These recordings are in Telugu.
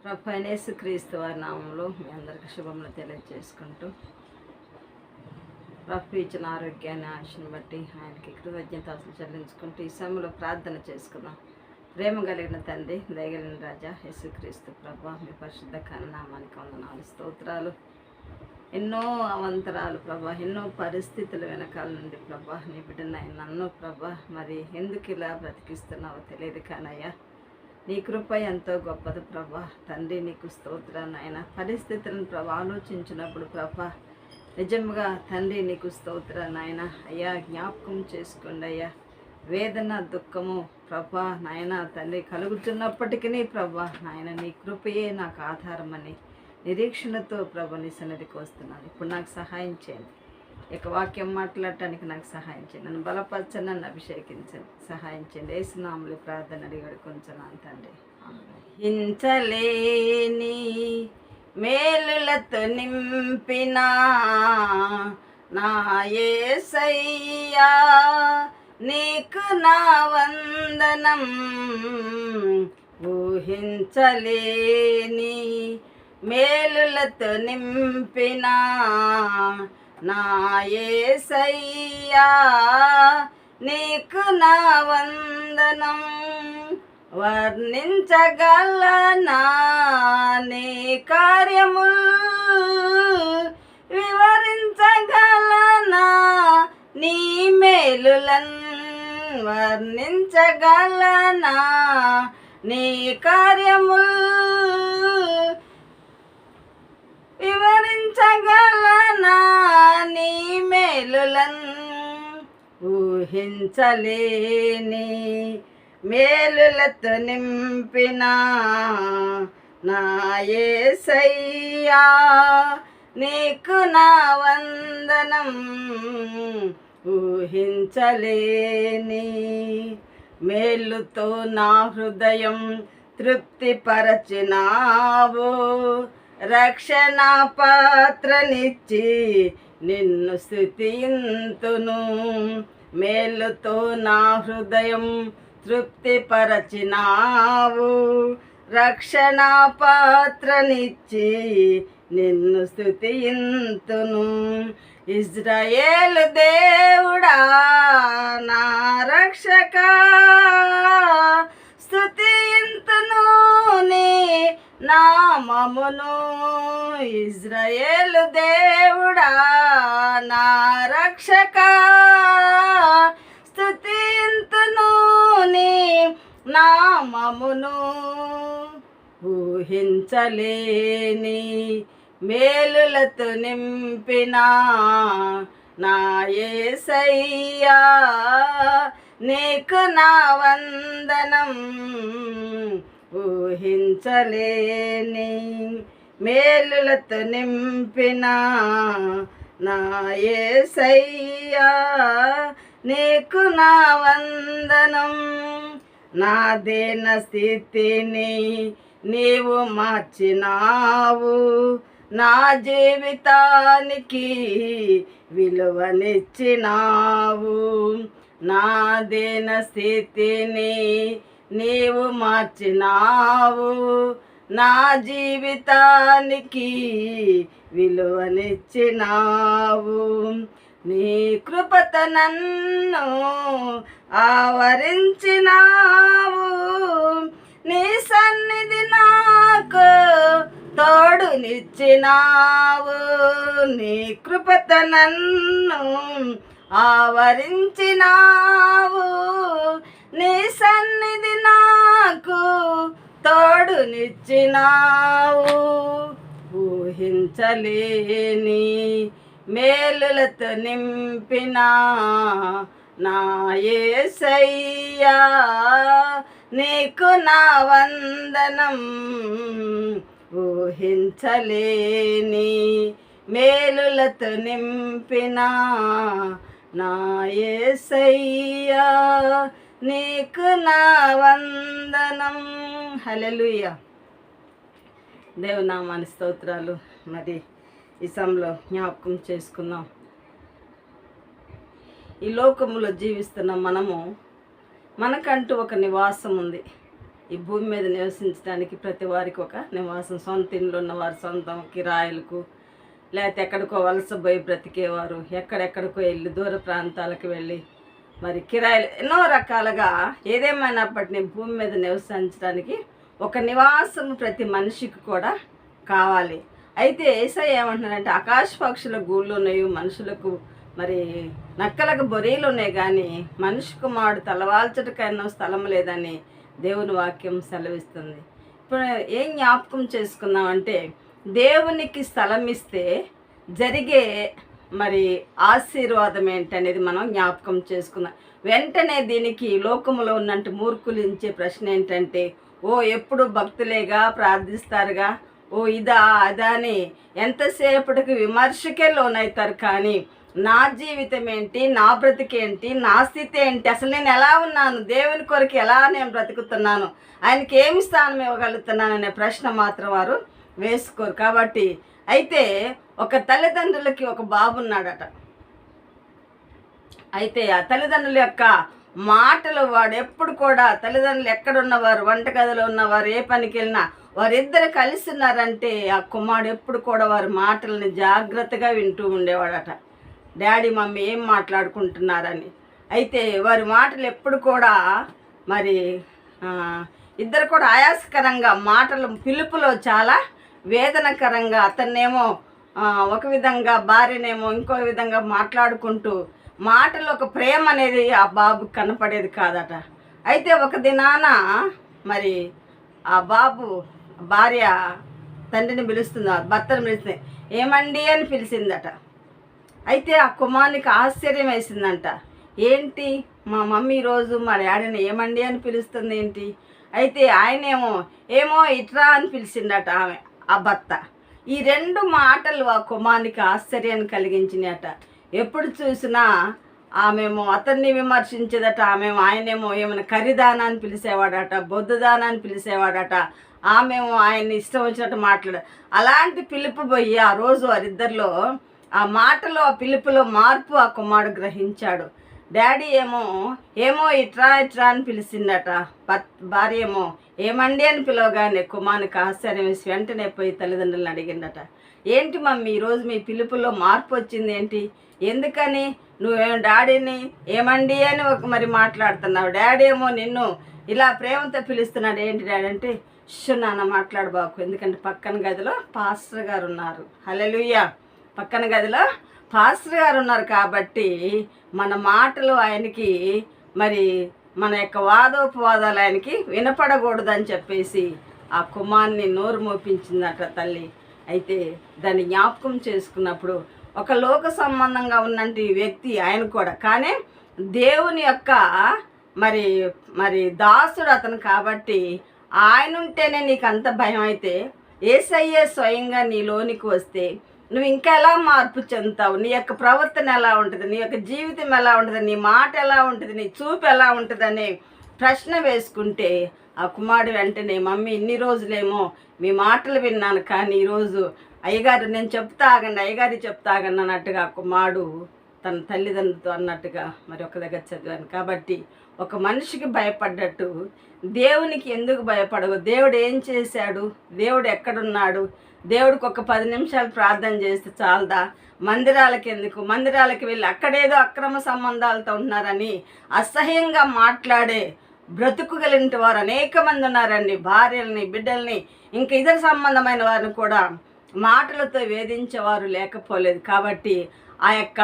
ప్రభు అయిన యేసుక్రీస్తు వారి నామంలో మీ అందరికీ శుభములు తెలియజేసుకుంటూ ప్రభు ఇచ్చిన ఆరోగ్యాన్ని ఆశను బట్టి ఆయనకి కృతజ్ఞతలు చెల్లించుకుంటూ ఈ సమయంలో ప్రార్థన చేసుకుందాం. ప్రేమ కలిగిన తండ్రి, దయగలిగిన రాజా యేసుక్రీస్తు ప్రభు, మీ పరిశుద్ధ నామానికి వందనాలు స్తోత్రాలు. ఎన్నో అవంతరాలు ప్రభా, ఎన్నో పరిస్థితుల వెనకాల నుండి ప్రభా నీ బిడ్డనై నన్ను ప్రభా మరి ఎందుకు ఇలా బ్రతికిస్తున్నావో తెలియదు కానయ్యా, నీ కృప ఎంతో గొప్పది ప్రభా. తండ్రి నీకు స్తోత్రాన్ని ఆయన పరిస్థితులను ప్రభా ఆలోచించినప్పుడు ప్రభా నిజంగా తండ్రి నీకు స్తోత్రాన్ని ఆయన అయ్యా జ్ఞాపకం చేసుకోండి అయ్యా. వేదన దుఃఖము ప్రభా నాయన తండ్రి కలుగుతున్నప్పటికీ ప్రభా నాయన నీ కృపయే నాకు ఆధారమని నిరీక్షణతో ప్రభు నీ సన్నిధికి వస్తున్నాను. ఇప్పుడు నాకు సహాయం చేయండి, ఇక వాక్యం మాట్లాడటానికి నాకు సహాయం చేయండి, నన్ను బలపరచండి, నన్ను అభిషేకించండి, సహాయం చేయండి. యేసునామములో ప్రార్థన అడిగాడు కొంచెం తండ్రి. హించలేని మేలులతో నింపిన నా యేసయ్యా నీకు నా వందనం. ఊహించలేని మేలులతో నింపిన నా యేసయ్యా నీకు నా వందనం. వర్ణించగలనా నీ కార్యములు, వివరించగలనా నీ మేలులన్. వర్ణించగలనా నీ కార్యములు, వివరించగలనా నీ మేలులన్. ఊహించలేని మేలులతో నింపిన నా యేసయ్యా నీకు నా వందనం. ఊహించలేని మేలుతో నా హృదయం తృప్తిపరచినావు. రక్షణ పాత్రనిచ్చి నిన్ను స్తుతింతును. మేలుతో నా హృదయం తృప్తిపరచినావు. రక్షణ పాత్రనిచ్చి నిన్ను స్తుతింతును. ఇజ్రాయేలు దేవుడా నా రక్షక స్తుతింతును నీ నామమును. ఇజ్రాయేలు దేవుడా నా రక్షక స్తుతింతును నీ నామమును. ఊహించలేని మేలులతో నింపిన నా యేసయ్యా నీకు నా వందనం. ఊహించలేని మేలులతో నింపిన నా యేసయ్యా నీకు నా వందనం. నా దీన స్థితిని నీవు మార్చినావు. నా జీవితానికి విలువనిచ్చినావు. నా దీన స్థితిని నీవు మార్చినావు. నా జీవితానికి విలువనిచ్చినావు. నీ కృపత నన్ను ఆవరించినావు. నీ సన్నిధి నాకు తోడునిచ్చినావు. నీ కృపత నన్ను ఆవరించినావు. నీ సన్నిధి నాకు తోడునిచ్చినావు. ఊహించలేని మేలులతో నింపిన నా యేసయ్యా నీకు నా వందనం. ఊహించలేని మేలులతో నింపిన నా యేసయ్యా నీకు నా వందనం. హల్లెలూయా. దేవునామాని స్తోత్రాలు. మరి ఈ సమయంలో జ్ఞాపకం చేసుకుందాం. ఈ లోకములో జీవిస్తున్న మనము మనకంటూ ఒక నివాసం ఉంది. ఈ భూమి మీద నివసించడానికి ప్రతి వారికి ఒక నివాసం, సొంత ఇండ్లు ఉన్నవారు సొంతం కిరాయిలకు, లేకపోతే ఎక్కడికో వలసపోయి బ్రతికేవారు ఎక్కడెక్కడికో వెళ్ళి దూర ప్రాంతాలకు వెళ్ళి మరి కిరాయిలు ఎన్నో రకాలుగా ఏదేమైనప్పటికీ భూమి మీద నివసించడానికి ఒక నివాసం ప్రతి మనిషికి కూడా కావాలి. అయితే యేసయ్య ఏమంటున్నారంటే ఆకాశ పక్షుల గూళ్ళు ఉన్నాయి, మనుషులకు మరి నక్కలకు బొరీలు ఉన్నాయి, కానీ మనిషి కుమారుడు తలవాల్చటకైనా స్థలం లేదని దేవుని వాక్యం సెలవిస్తుంది. ఇప్పుడు ఏం జ్ఞాపకం చేసుకుందామంటే దేవునికి స్థలం ఇస్తే జరిగే మరి ఆశీర్వాదం ఏంటనేది మనం జ్ఞాపకం చేసుకుందాం. వెంటనే దీనికి లోకములో ఉన్నట్టు మూర్ఖులించే ప్రశ్న ఏంటంటే, ఓ ఎప్పుడు భక్తులేగా ప్రార్థిస్తారుగా, ఓ ఇదా అదా అని ఎంతసేపటికి విమర్శకే లోనవుతారు. కానీ నా జీవితం ఏంటి, నా బ్రతికేంటి, నా స్థితి ఏంటి, అసలు నేను ఎలా ఉన్నాను, దేవుని కొరకు ఎలా నేను బ్రతుకుతున్నాను, ఆయనకి ఏమి స్థానం ఇవ్వగలుగుతున్నాను అనే ప్రశ్న మాత్రం వారు వేసుకోరు. కాబట్టి అయితే ఒక తల్లిదండ్రులకి ఒక బాబు ఉన్నాడట. అయితే ఆ తల్లిదండ్రుల యొక్క మాటలు వాడు ఎప్పుడు కూడా, తల్లిదండ్రులు ఎక్కడున్నవారు, వంటగదిలో ఉన్నవారు, ఏ పనికి వెళ్ళినా వారిద్దరు కలిసి ఉన్నారంటే ఆ కుమారుడు ఎప్పుడు కూడా వారి మాటలని జాగ్రత్తగా వింటూ ఉండేవాడట. డాడీ మమ్మీ ఏం మాట్లాడుకుంటున్నారని. అయితే వారి మాటలు ఎప్పుడు కూడా మరి ఇద్దరు కూడా ఆయాసకరంగా, మాటలు పిలుపులో చాలా వేదనకరంగా, అతన్నేమో ఒక విధంగా భార్యనేమో ఇంకో విధంగా మాట్లాడుకుంటూ మాటలో ఒక ప్రేమ అనేది ఆ బాబు కనపడేది కాదట. అయితే ఒక దినాన మరి ఆ బాబు భార్య తండ్రిని పిలుస్తుంది, భర్తను పిలుస్తుంది, ఏమండి అని పిలిచిందట. అయితే ఆ కుమారునికి ఆశ్చర్యం వేసిందంట. ఏంటి మా మమ్మీ ఈరోజు మా డాడీని ఏమండి అని పిలుస్తుంది ఏంటి? అయితే ఆయనేమో ఏమో ఇట్రా అని పిలిచిందట ఆమె, ఆ భర్త. ఈ రెండు మాటలు ఆ కుమారునికి ఆశ్చర్యాన్ని కలిగించినాయట. ఎప్పుడు చూసినా ఆమెమో అతన్ని విమర్శించేదట, ఆమెమో ఆయనేమో ఏమైనా కరిదానా అని పిలిచేవాడట, బొద్దుదానా అని పిలిచేవాడట, ఆమెమో ఆయన్ని ఇష్టం వచ్చినట్టు మాట్లాడ. అలాంటి పిలుపు పోయి ఆ రోజు వారిద్దరిలో ఆ మాటలో, ఆ పిలుపులో మార్పు ఆ కుమారుడు గ్రహించాడు. డాడీ ఏమో ఇట్రా ఇట్రా అని పిలిచిందట, భార్య ఏమో ఏమండి అని పిలవగానే కుమారునికి ఆశ్చర్యం వేసి వెంటనే పోయి తల్లిదండ్రులను అడిగిందట. ఏంటి మమ్మీ ఈరోజు మీ పిలుపులో మార్పు వచ్చింది ఏంటి, ఎందుకని నువ్వేమో డాడీని ఏమండి అని మరి మాట్లాడుతున్నావు, డాడీ ఏమో నిన్ను ఇలా ప్రేమతో పిలుస్తున్నాడు ఏంటి డాడీ అంటే, నాన్న మాట్లాడబాకు, ఎందుకంటే పక్కన గదిలో పాస్టర్ గారు ఉన్నారు. హల్లెలూయా. పక్కన గదిలో పాస్టర్ గారు ఉన్నారు కాబట్టి మన మాటలు ఆయనకి మరి మన యొక్క వాదోపవాదాలు ఆయనకి వినపడకూడదని చెప్పేసి ఆ కుమార్ని నోరు మోపించిందట తల్లి. అయితే దాన్ని జ్ఞాపకం చేసుకున్నప్పుడు ఒక లోక సంబంధంగా ఉన్నంటి వ్యక్తి ఆయన కూడా, కానీ దేవుని యొక్క మరి మరి దాసుడు అతను కాబట్టి ఆయన ఉంటేనే నీకు అంత భయం. అయితే యేసయ్యే స్వయంగా నీలోనికి వస్తే నువ్వు ఇంకా ఎలా మార్పు చెందుతావు, నీ యొక్క ప్రవర్తన ఎలా ఉంటుంది, నీ యొక్క జీవితం ఎలా ఉంటుంది, నీ మాట ఎలా ఉంటుంది, నీ చూపు ఎలా ఉంటుంది అనే ప్రశ్న వేసుకుంటే ఆ కుమారుడు వెంటనే, మమ్మీ ఇన్ని రోజులేమో మీ మాటలు విన్నాను, కానీ ఈరోజు అయ్యగారు నేను చెప్తా ఆగండి, అయ్యగారి చెప్తా ఆగండి అన్నట్టుగా కుమారుడు తన తల్లిదండ్రులతో అన్నట్టుగా మరి ఒక దగ్గర చదివాను. కాబట్టి ఒక మనిషికి భయపడ్డట్టు దేవునికి ఎందుకు భయపడవు? దేవుడు ఏం చేశాడు, దేవుడు ఎక్కడున్నాడు, దేవుడికి ఒక 10 నిమిషాలు ప్రార్థన చేస్తే చాలదా? మందిరాలకి ఎందుకు? మందిరాలకి వెళ్ళి అక్కడేదో అక్రమ సంబంధాలతో ఉన్నారని అసహ్యంగా మాట్లాడే బ్రతుకు కలిగిన వారు అనేక మంది ఉన్నారండి. భార్యల్ని, బిడ్డల్ని, ఇంకా ఇతర సంబంధమైన వారిని కూడా మాటలతో వేధించేవారు లేకపోలేదు. కాబట్టి ఆ యొక్క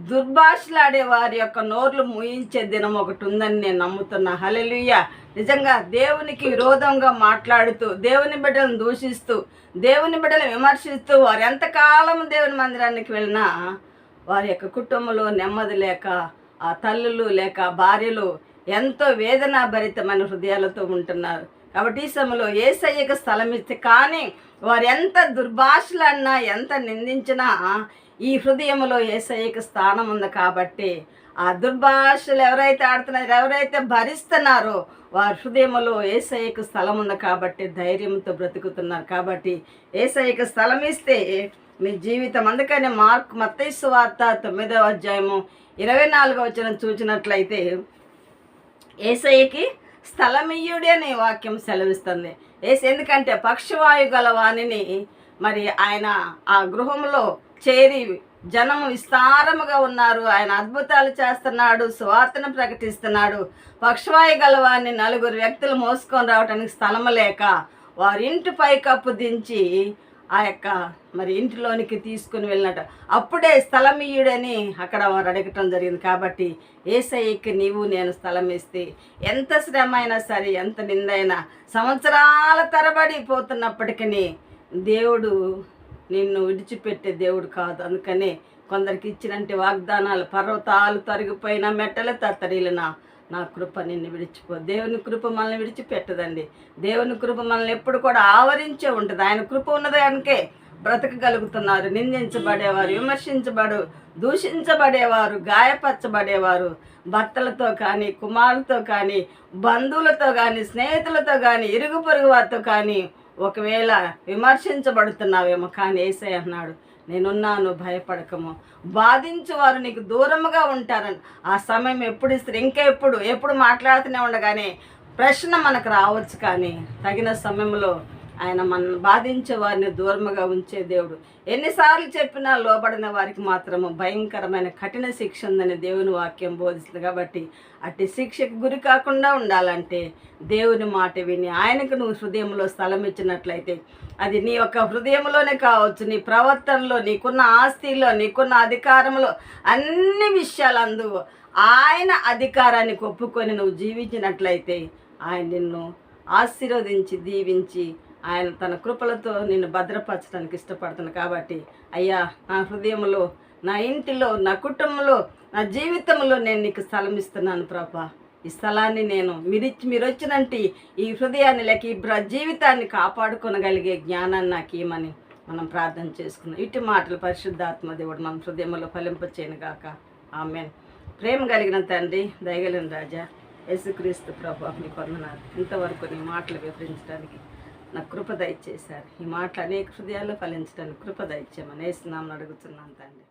దుర్భాషలాడే వారి యొక్క నోర్లు మూయించే దినం ఒకటి ఉందని నేను నమ్ముతున్నా. హల్లెలూయా. నిజంగా దేవునికి విరోధంగా మాట్లాడుతూ, దేవుని బిడ్డలను దూషిస్తూ, దేవుని బిడ్డలను విమర్శిస్తూ వారు ఎంతకాలం దేవుని మందిరానికి వెళ్ళినా వారి యొక్క కుటుంబంలో నెమ్మది లేక, ఆ తల్లులు లేక భార్యలు ఎంతో వేదన భరితమైన హృదయాలతో ఉంటున్నారు. కాబట్టి ఈ సమయంలో యేసయ్యకు స్థలం ఇస్తే, కానీ వారు ఎంత దుర్భాషలన్నా ఎంత నిందించినా ఈ హృదయంలో యేసయ్యకు స్థానం ఉంది. కాబట్టి ఆ దుర్భాషలు ఎవరైతే ఆడుతున్నారో, ఎవరైతే భరిస్తున్నారో వారి హృదయంలో యేసయ్యకు స్థలం ఉంది. కాబట్టి ధైర్యంతో బ్రతుకుతున్నారు. కాబట్టి యేసయ్యకు స్థలం ఇస్తే మీ జీవితం. అందుకని మత్తయి సువార్త 9వ అధ్యాయము 24వ వచనం చూసినట్లయితే యేసయ్యకి స్థలమియ్యుడి అని వాక్యం సెలవిస్తుంది. ఎందుకంటే పక్షవాయు గల వాణిని మరి ఆయన ఆ గృహంలో చేరి జనము విస్తారముగా ఉన్నారు. ఆయన అద్భుతాలు చేస్తున్నాడు, సువార్తను ప్రకటిస్తున్నాడు. పక్షవాయు గలవాన్ని 4 వ్యక్తులు మోసుకొని రావడానికి స్థలము లేక వారి ఇంటి పైకప్పు దించి ఆ యొక్క మరి ఇంటిలోనికి తీసుకుని వెళ్ళినట్టు అప్పుడే స్థలమియ్యుడని అక్కడ వారు అడగటం జరిగింది. కాబట్టి యేసయ్యకి నీవు నేను స్థలం ఇస్తే ఎంత శ్రమ అయినా సరే, ఎంత నిందైనా, సంవత్సరాల తరబడి పోతున్నప్పటికీ దేవుడు నిన్ను విడిచిపెట్టే దేవుడు కాదు. అందుకనే కొందరికి ఇచ్చినట్టు వాగ్దానాలు, పర్వతాలు తరిగిపోయినా, మెట్టలు తత్తరిల్లినా నా కృప నిన్ను విడిచిపో. దేవుని కృప మనల్ని విడిచిపెట్టదండి. దేవుని కృప మనల్ని ఎప్పుడు కూడా ఆవరించే ఉంటుంది. ఆయన కృప ఉన్నది కనుకే బ్రతకగలుగుతున్నారు. నిందించబడేవారు, దూషించబడేవారు, గాయపరచబడేవారు భర్తలతో కానీ, కుమారులతో కానీ, బంధువులతో కానీ, స్నేహితులతో కానీ, ఇరుగు పొరుగు వారితో కానీ ఒకవేళ విమర్శించబడుతున్నావేమో, కానీ యేసయ్య అన్నాడు నేనున్నాను, భయపడకము. బాధించేవారు నీకు దూరముగా ఉంటారని. ఆ సమయం ఎప్పుడు ఇస్తారు, ఇంకా ఎప్పుడు మాట్లాడుతూనే ఉండగానే ప్రశ్న మనకు రావచ్చు, కానీ తగిన సమయంలో ఆయన మన బాధించే వారిని దూరముగా ఉంచే దేవుడు. ఎన్నిసార్లు చెప్పినా లోబడిన వారికి మాత్రము భయంకరమైన కఠిన శిక్ష ఉందని దేవుని వాక్యం బోధిస్తుంది. కాబట్టి అట్టి శిక్షకు గురి కాకుండా ఉండాలంటే దేవుని మాట విని ఆయనకు నువ్వు హృదయంలో స్థలం ఇచ్చినట్లయితే అది నీ యొక్క హృదయంలోనే కావచ్చు, నీ ప్రవర్తనలో, నీకున్న ఆస్తిలో, నీకున్న అధికారంలో, అన్ని విషయాలందు ఆయన అధికారాన్ని ఒప్పుకొని నువ్వు జీవించినట్లయితే ఆయన నిన్ను ఆశీర్వదించి దీవించి ఆయన తన కృపలతో నిన్ను భద్రపరచడానికి ఇష్టపడుతున్నాను. కాబట్టి అయ్యా, నా హృదయంలో, నా ఇంటిలో, నా కుటుంబంలో, నా జీవితంలో నేను నీకు స్థలం ఇస్తున్నాను ప్రభా. ఈ స్థలాన్ని నేను మీరు వచ్చినంటే ఈ హృదయాన్ని లేక ఈ జీవితాన్ని కాపాడుకోగలిగే జ్ఞానాన్ని నాకు ఇవ్వమని మనం ప్రార్థన చేసుకున్నాం. ఇటు మాటలు పరిశుద్ధాత్మ దేవుడు మన హృదయంలో ఫలింపచేయను గాక. ఆమేన్. ప్రేమ కలిగిన తండ్రి, దయగలిగిన రాజా యేసుక్రీస్తు ప్రభు, నీకు వందనాలు. ఇంతవరకు నీ మాటలు వివరించడానికి నాకు కృప దయచేశారు. ఈ మాటలు అనేక హృదయాల్లో ఫలించడానికి కృప దయచేయమని యేసు నామమున అడుగుతున్నాను తండ్రి.